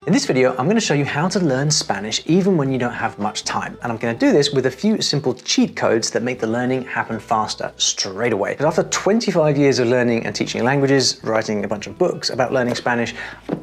In this video, I'm going to show you how to learn Spanish even when you don't have much time. And I'm going to do this with a few simple cheat codes that make the learning happen faster straight away. Because after 25 years of learning and teaching languages, writing a bunch of books about learning Spanish,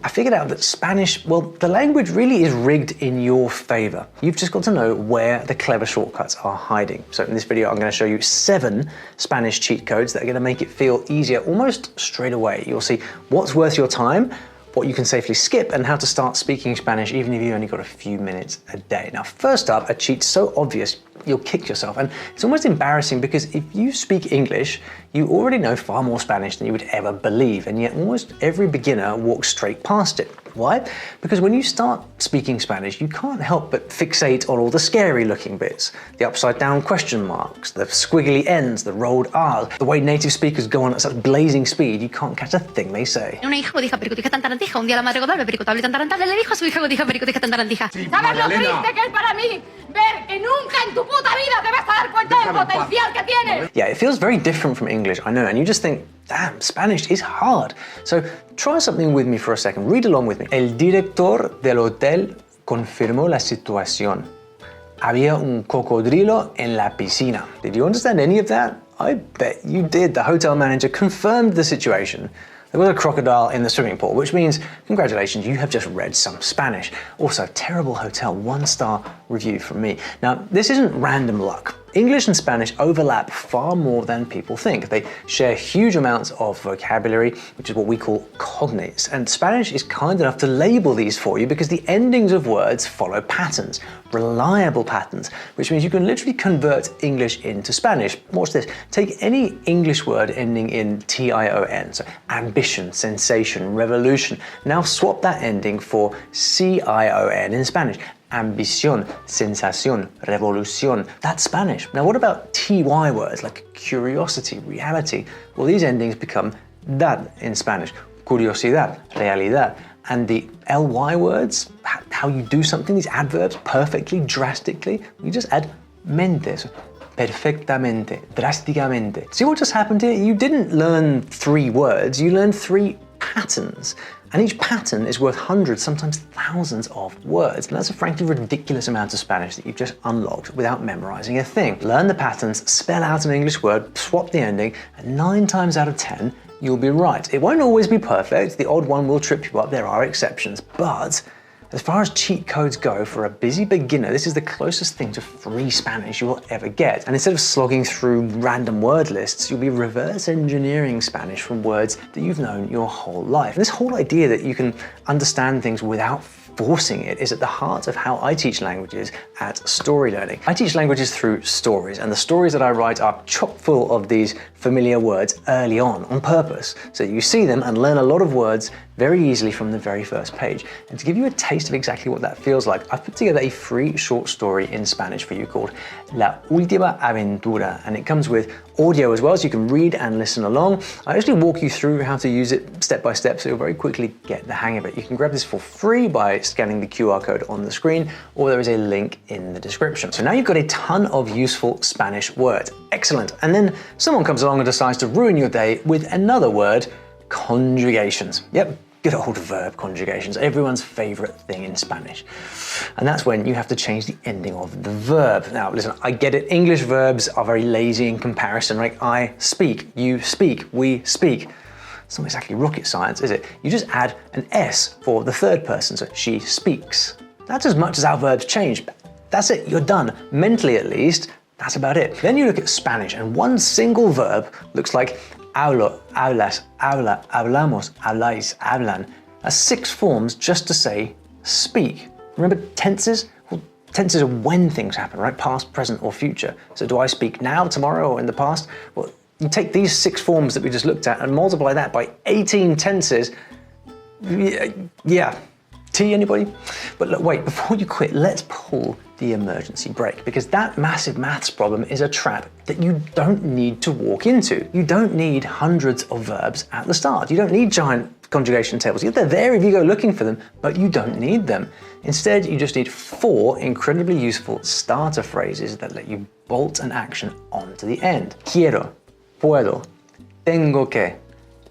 I figured out that Spanish, well, the language really is rigged in your favor. You've just got to know where the clever shortcuts are hiding. So in this video, I'm going to show you 7 Spanish cheat codes that are going to make it feel easier almost straight away. You'll see what's worth your time, what you can safely skip, and how to start speaking Spanish even if you only got a few minutes a day. Now, first up, a cheat so obvious you'll kick yourself, and it's almost embarrassing because if you speak English, you already know far more Spanish than you would ever believe, and yet almost every beginner walks straight past it. Why? Because when you start speaking Spanish, you can't help but fixate on all the scary looking bits, the upside down question marks, the squiggly ends, the rolled R's, the way native speakers go on at such blazing speed, you can't catch a thing they say. Una hija dijo pericotija tan tarantija, un día la madre godable pericotable tan tarantable le dijo a su hija godija pericotija tan tarantija. ¿Sabes lo triste que es para mí ver que nunca en tu puta vida te vas a dar cuenta del potencial que tienes? Yeah, it feels very different from English, I know, and you just think, damn, Spanish is hard. So try something with me for a second, read along with me. El director del hotel confirmó la situación. Había un cocodrilo en la piscina. Did you understand any of that? I bet you did. The hotel manager confirmed the situation. There was a crocodile in the swimming pool, which means, congratulations, you have just read some Spanish. Also, terrible hotel, 1-star review from me. Now, this isn't random luck. English and Spanish overlap far more than people think. They share huge amounts of vocabulary, which is what we call cognates. And Spanish is kind enough to label these for you because the endings of words follow patterns, reliable patterns, which means you can literally convert English into Spanish. Watch this. Take any English word ending in T-I-O-N, so ambition, sensation, revolution. Now swap that ending for C-I-O-N in Spanish. Ambición, sensación, revolución. That's Spanish. Now what about TY words like curiosity, reality? Well, these endings become dad in Spanish. Curiosidad, realidad. And the LY words, how you do something, these adverbs perfectly, drastically, you just add mente. So perfectamente, drásticamente. See what just happened here? You didn't learn 3 words, you learned 3 patterns. And each pattern is worth hundreds, sometimes thousands of words. And that's a frankly ridiculous amount of Spanish that you've just unlocked without memorizing a thing. Learn the patterns, spell out an English word, swap the ending, and 9 times out of 10, you'll be right. It won't always be perfect. The odd one will trip you up. There are exceptions. But as far as cheat codes go, for a busy beginner, this is the closest thing to free Spanish you will ever get. And instead of slogging through random word lists, you'll be reverse engineering Spanish from words that you've known your whole life. And this whole idea that you can understand things without forcing it is at the heart of how I teach languages at Story Learning. I teach languages through stories, and the stories that I write are chock full of these familiar words early on purpose, so that you see them and learn a lot of words very easily from the very first page. And to give you a taste of exactly what that feels like, I've put together a free short story in Spanish for you called La Última Aventura, and it comes with audio as well, so you can read and listen along. I actually walk you through how to use it step by step, so you'll very quickly get the hang of it. You can grab this for free by scanning the QR code on the screen, or there is a link in the description. So now you've got a ton of useful Spanish words. Excellent. And then someone comes along and decides to ruin your day with another word, conjugations. Yep, good old verb conjugations, everyone's favorite thing in Spanish. And that's when you have to change the ending of the verb. Now, listen, I get it. English verbs are very lazy in comparison, right? I speak, you speak, we speak. It's not exactly rocket science, is it? You just add an S for the third person, so she speaks. That's as much as our verbs change. That's it, you're done. Mentally, at least, that's about it. Then you look at Spanish, and one single verb looks like hablo, hablas, habla, hablamos, habláis, hablan. That's 6 forms just to say speak. Remember tenses? Well, tenses are when things happen, right? Past, present, or future. So do I speak now, tomorrow, or in the past? Well, you take these 6 forms that we just looked at and multiply that by 18 tenses. Yeah. Tea, anybody? But look, wait, before you quit, let's pull the emergency brake, because that massive maths problem is a trap that you don't need to walk into. You don't need hundreds of verbs at the start. You don't need giant conjugation tables. They're there if you go looking for them, but you don't need them. Instead, you just need 4 incredibly useful starter phrases that let you bolt an action onto the end. Quiero, puedo, tengo que,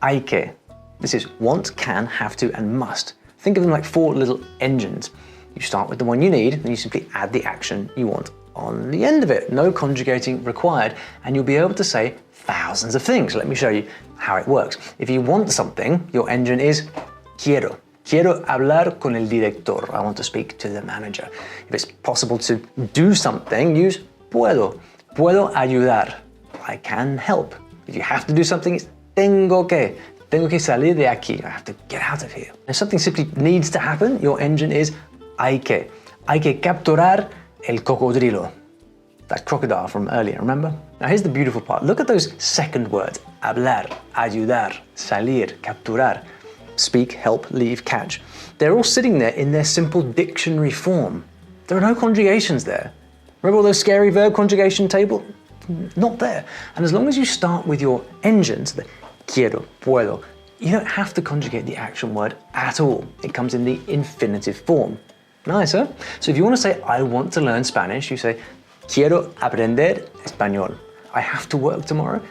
hay que. This is want, can, have to, and must. Think of them like 4 little engines. You start with the one you need, and you simply add the action you want on the end of it. No conjugating required, and you'll be able to say thousands of things. Let me show you how it works. If you want something, your engine is quiero. Quiero hablar con el director. I want to speak to the manager. If it's possible to do something, use puedo. Puedo ayudar. I can help. If you have to do something, it's tengo que. Tengo que salir de aquí. I have to get out of here. If something simply needs to happen, your engine is hay que. Hay que capturar el cocodrilo. That crocodile from earlier, remember? Now here's the beautiful part. Look at those second words. Hablar, ayudar, salir, capturar. Speak, help, leave, catch. They're all sitting there in their simple dictionary form. There are no conjugations there. Remember all those scary verb conjugation table? Not there. And as long as you start with your engines, the quiero, puedo, you don't have to conjugate the action word at all. It comes in the infinitive form. Nice, huh? So if you want to say, I want to learn Spanish, you say, quiero aprender español. I have to work tomorrow.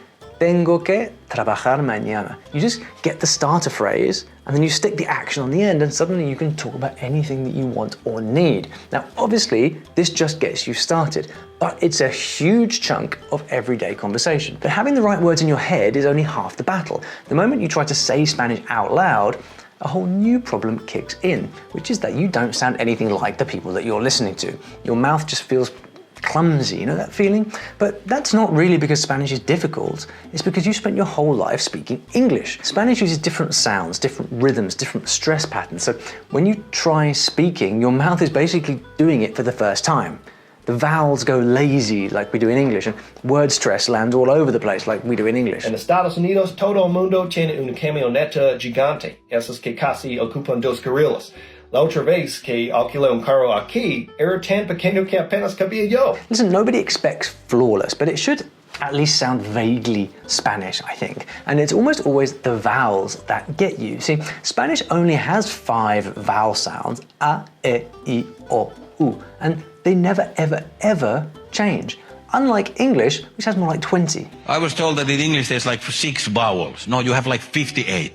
Tengo que trabajar mañana. You just get the starter phrase and then you stick the action on the end and suddenly you can talk about anything that you want or need. Now, obviously, this just gets you started, but it's a huge chunk of everyday conversation. But having the right words in your head is only half the battle. The moment you try to say Spanish out loud, a whole new problem kicks in, which is that you don't sound anything like the people that you're listening to. Your mouth just feels clumsy, you know that feeling? But that's not really because Spanish is difficult, it's because you spent your whole life speaking English. Spanish uses different sounds, different rhythms, different stress patterns, so when you try speaking, your mouth is basically doing it for the first time. The vowels go lazy like we do in English, and word stress lands all over the place like we do in English. En Estados Unidos, todo el mundo tiene una camioneta gigante, esas que casi ocupan 2 carriles. La otra vez que alquilé un carro aquí, era tan pequeño que apenas cabía yo. Listen, nobody expects flawless, but it should at least sound vaguely Spanish, I think. And it's almost always the vowels that get you. See, Spanish only has 5 vowel sounds, a, e, I, o, u, and they never, ever, ever change. Unlike English, which has more like 20. I was told that in English there's like 6 vowels. No, you have like 58.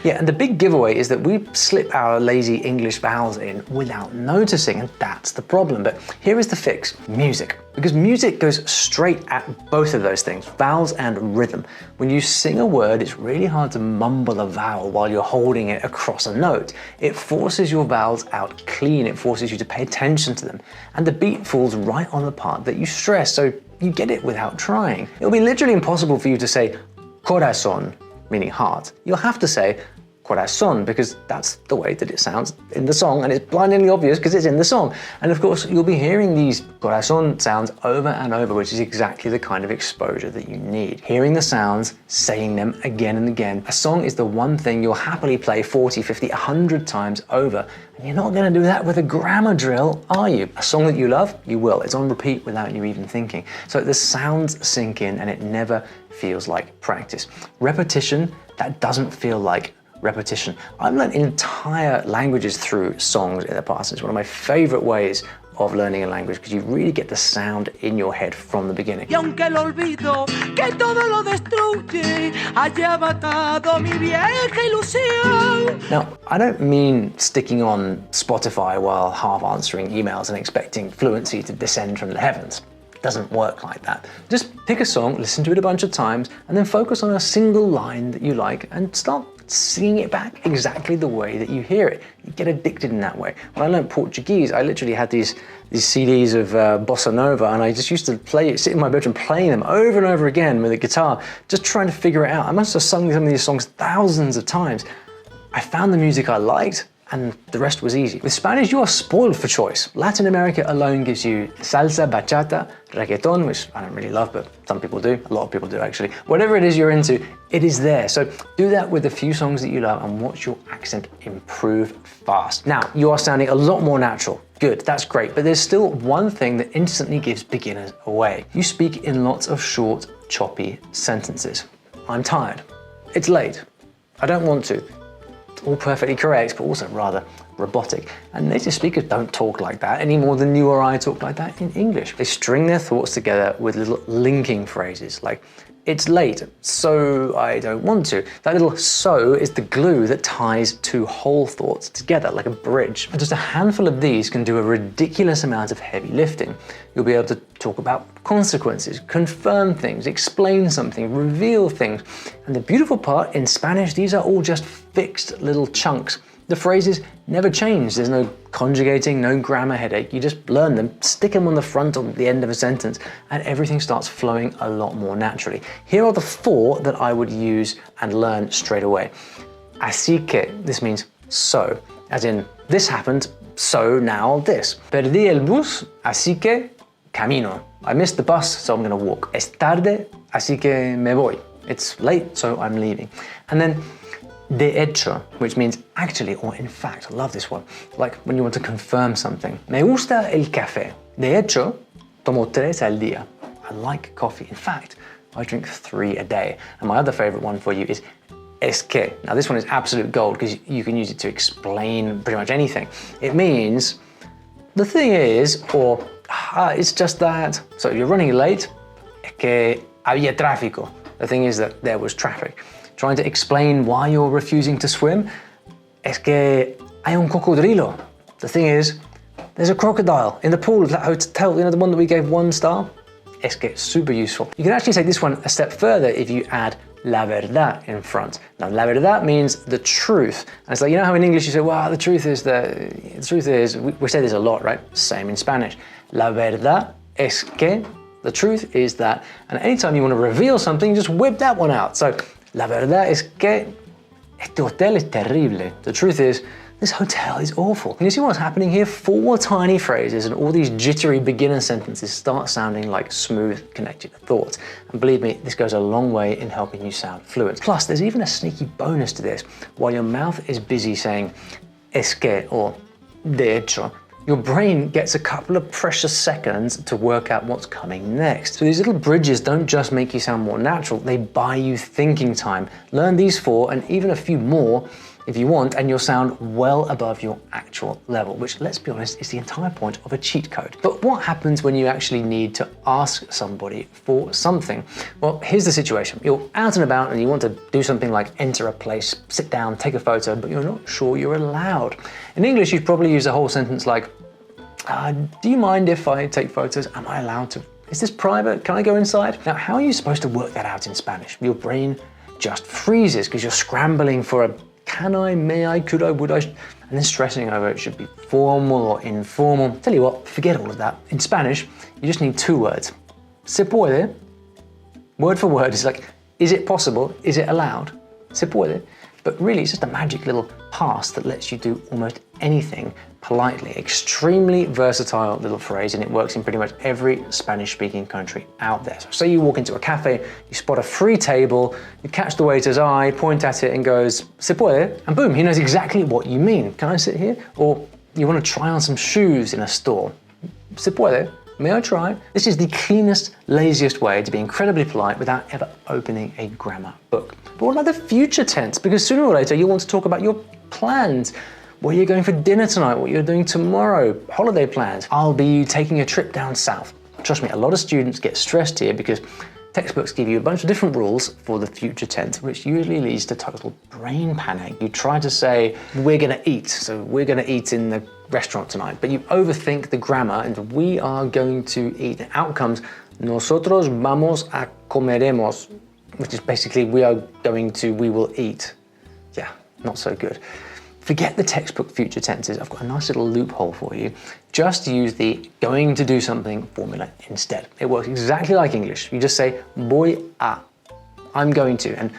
Yeah, and the big giveaway is that we slip our lazy English vowels in without noticing, and that's the problem. But here is the fix: music. Because music goes straight at both of those things, vowels and rhythm. When you sing a word, it's really hard to mumble a vowel while you're holding it across a note. It forces your vowels out clean, it forces you to pay attention to them. And the beat falls right on the part that you stress, so you get it without trying. It'll be literally impossible for you to say corazón, meaning heart. You'll have to say corazón because that's the way that it sounds in the song, and it's blindingly obvious because it's in the song. And of course, you'll be hearing these corazón sounds over and over, which is exactly the kind of exposure that you need. Hearing the sounds, saying them again and again. A song is the one thing you'll happily play 40, 50, 100 times over. And you're not going to do that with a grammar drill, are you? A song that you love, you will. It's on repeat without you even thinking. So the sounds sink in and it never feels like practice. Repetition, that doesn't feel like repetition. I've learned entire languages through songs in the past. It's one of my favorite ways of learning a language because you really get the sound in your head from the beginning. Y aunque el olvido que todo lo destruye haya matado mi vieja ilusión. Now, I don't mean sticking on Spotify while half answering emails and expecting fluency to descend from the heavens. It doesn't work like that. Just pick a song, listen to it a bunch of times, and then focus on a single line that you like and start singing it back exactly the way that you hear it. You get addicted in that way. When I learned Portuguese, I literally had these CDs of bossa nova, and I just used to sit in my bedroom playing them over and over again with a guitar, just trying to figure it out. I must have sung some of these songs thousands of times. I found the music I liked, and the rest was easy. With Spanish, you are spoiled for choice. Latin America alone gives you salsa, bachata, reggaeton, which I don't really love, but some people do. A lot of people do, actually. Whatever it is you're into, it is there. So do that with a few songs that you love and watch your accent improve fast. Now, you are sounding a lot more natural. Good, that's great, but there's still one thing that instantly gives beginners away. You speak in lots of short, choppy sentences. I'm tired. It's late. I don't want to. All perfectly correct, but also rather robotic. And native speakers don't talk like that any more than you or I talk like that in English. They string their thoughts together with little linking phrases like it's late, so I don't want to. That little so is the glue that ties two whole thoughts together like a bridge. And just a handful of these can do a ridiculous amount of heavy lifting. You'll be able to talk about consequences, confirm things, explain something, reveal things. And the beautiful part, in Spanish, these are all just fixed little chunks. The phrases never change. There's no conjugating, no grammar headache. You just learn them, stick them on the front or the end of a sentence, and everything starts flowing a lot more naturally. Here are the 4 that I would use and learn straight away. Así que, this means so, as in this happened, so now this. Perdí el bus, así que camino. I missed the bus, so I'm gonna walk. Es tarde, así que me voy. It's late, so I'm leaving. And then de hecho, which means actually or in fact. I love this one. Like when you want to confirm something. Me gusta el café. De hecho, tomo 3 al día. I like coffee. In fact, I drink 3 a day. And my other favorite one for you is es que. Now this one is absolute gold because you can use it to explain pretty much anything. It means the thing is, or it's just that. So if you're running late, es que había tráfico. The thing is that there was traffic. Trying to explain why you're refusing to swim, es que hay un cocodrilo. The thing is, there's a crocodile in the pool of that hotel, the one that we gave 1 star. Es que super useful. You can actually take this one a step further if you add la verdad in front. Now, la verdad means the truth. And it's like, you know how in English you say, well, the truth is, we say this a lot, right? Same in Spanish. La verdad es que, the truth is that. And anytime you want to reveal something, just whip that one out. So, la verdad es que este hotel es terrible. The truth is, this hotel is awful. Can you see what's happening here? 4 tiny phrases and all these jittery beginner sentences start sounding like smooth, connected thoughts. And believe me, this goes a long way in helping you sound fluent. Plus, there's even a sneaky bonus to this. While your mouth is busy saying es que or de hecho, your brain gets a couple of precious seconds to work out what's coming next. So these little bridges don't just make you sound more natural, they buy you thinking time. Learn these 4 and even a few more if you want, and you'll sound well above your actual level, which, let's be honest, is the entire point of a cheat code. But what happens when you actually need to ask somebody for something? Well, here's the situation. You're out and about and you want to do something like enter a place, sit down, take a photo, but you're not sure you're allowed. In English, you'd probably use a whole sentence like, do you mind if I take photos? Am I allowed to? Is this private? Can I go inside? Now, how are you supposed to work that out in Spanish? Your brain just freezes because you're scrambling for a can I, may I, could I, would I, and then stressing over it should be formal or informal. Tell you what, forget all of that. In Spanish, you just need 2 words. Se puede, word for word, is like, is it possible? Is it allowed? Se puede. But really, it's just a magic little pass that lets you do almost anything politely. Extremely versatile little phrase, and it works in pretty much every Spanish-speaking country out there. So say you walk into a cafe, you spot a free table, you catch the waiter's eye, point at it and goes, se puede, and boom, he knows exactly what you mean. Can I sit here? Or you want to try on some shoes in a store. Se puede? May I try? This is the cleanest, laziest way to be incredibly polite without ever opening a grammar book. But what about the future tense? Because sooner or later you'll want to talk about your plans. Where you're going for dinner tonight, what you're doing tomorrow, holiday plans. I'll be taking a trip down south. Trust me, a lot of students get stressed here because textbooks give you a bunch of different rules for the future tense, which usually leads to total brain panic. You try to say, we're gonna eat, so we're gonna eat in the restaurant tonight, but you overthink the grammar and we are going to eat. The outcomes, nosotros vamos a comeremos, which is basically we will eat. Yeah, not so good. Forget the textbook future tenses. I've got a nice little loophole for you. Just use the going to do something formula instead. It works exactly like English. You just say voy a, I'm going to, and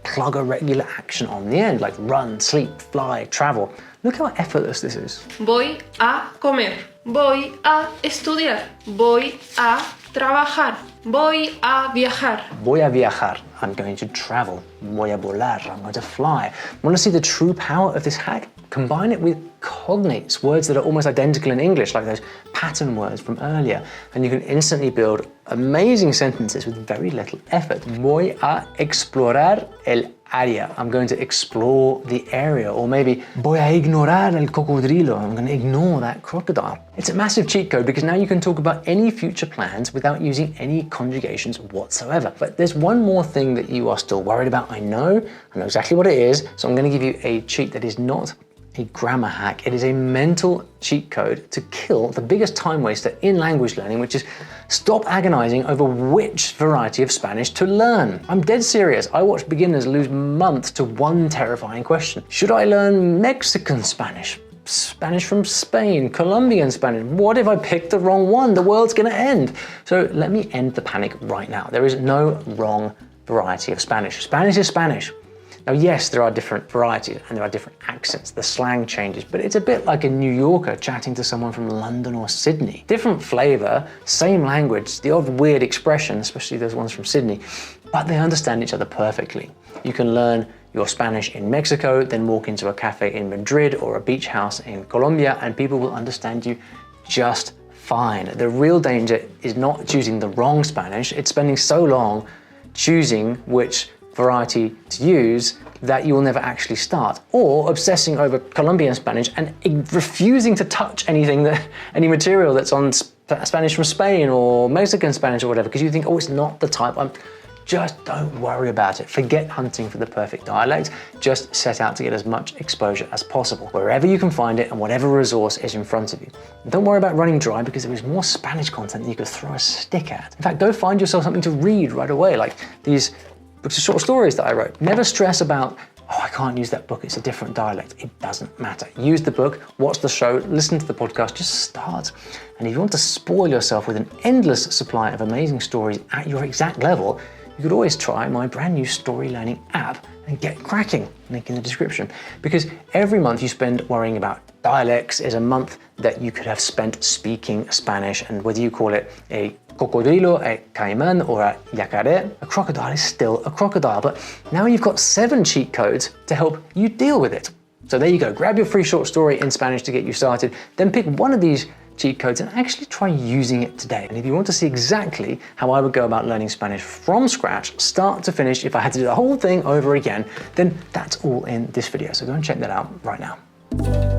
plug a regular action on the end, like run, sleep, fly, travel. Look how effortless this is. Voy a comer. Voy a estudiar. Voy a trabajar. Voy a viajar. Voy a viajar. I'm going to travel. Voy a volar. I'm going to fly. Want to see the true power of this hack? Combine it with cognates, words that are almost identical in English, like those pattern words from earlier, and you can instantly build amazing sentences with very little effort. Voy a explorar el área. I'm going to explore the area. Or maybe voy a ignorar el cocodrilo. I'm going to ignore that crocodile. It's a massive cheat code because now you can talk about any future plans without using any conjugations whatsoever. But there's one more thing that you are still worried about. I know exactly what it is. So I'm going to give you a cheat that is not a grammar hack. It is a mental cheat code to kill the biggest time waster in language learning, which is stop agonizing over which variety of Spanish to learn. I'm dead serious. I watch beginners lose months to one terrifying question. Should I learn Mexican Spanish? Spanish from Spain, Colombian Spanish. What if I picked the wrong one? The world's gonna end. So let me end the panic right now. There is no wrong variety of Spanish. Spanish is Spanish. Now, yes, there are different varieties and there are different accents, the slang changes, but it's a bit like a New Yorker chatting to someone from London or Sydney. Different flavor, same language, the odd weird expression, especially those ones from Sydney, but they understand each other perfectly. You can learn your Spanish in Mexico, then walk into a cafe in Madrid or a beach house in Colombia, and people will understand you just fine. The real danger is not choosing the wrong Spanish, it's spending so long choosing which variety to use that you will never actually start, or obsessing over Colombian Spanish and refusing to touch any material that's on Spanish from Spain or Mexican Spanish or whatever, because you think, oh, it's not the type. Just don't worry about it. Forget hunting for the perfect dialect. Just set out to get as much exposure as possible, wherever you can find it and whatever resource is in front of you. And don't worry about running dry because there is more Spanish content that you could throw a stick at. In fact, go find yourself something to read right away, like these books of short stories that I wrote. Never stress about, oh, I can't use that book, it's a different dialect. It doesn't matter. Use the book, watch the show, listen to the podcast, just start. And if you want to spoil yourself with an endless supply of amazing stories at your exact level, you could always try my brand new story learning app and get cracking, link in the description. Because every month you spend worrying about dialects is a month that you could have spent speaking Spanish, and whether you call it a cocodrilo, a caiman, or a yacaré, a crocodile is still a crocodile. But now you've got 7 cheat codes to help you deal with it. So there you go, grab your free short story in Spanish to get you started, then pick one of these cheat codes and actually try using it today. And if you want to see exactly how I would go about learning Spanish from scratch, start to finish, if I had to do the whole thing over again, then that's all in this video. So go and check that out right now.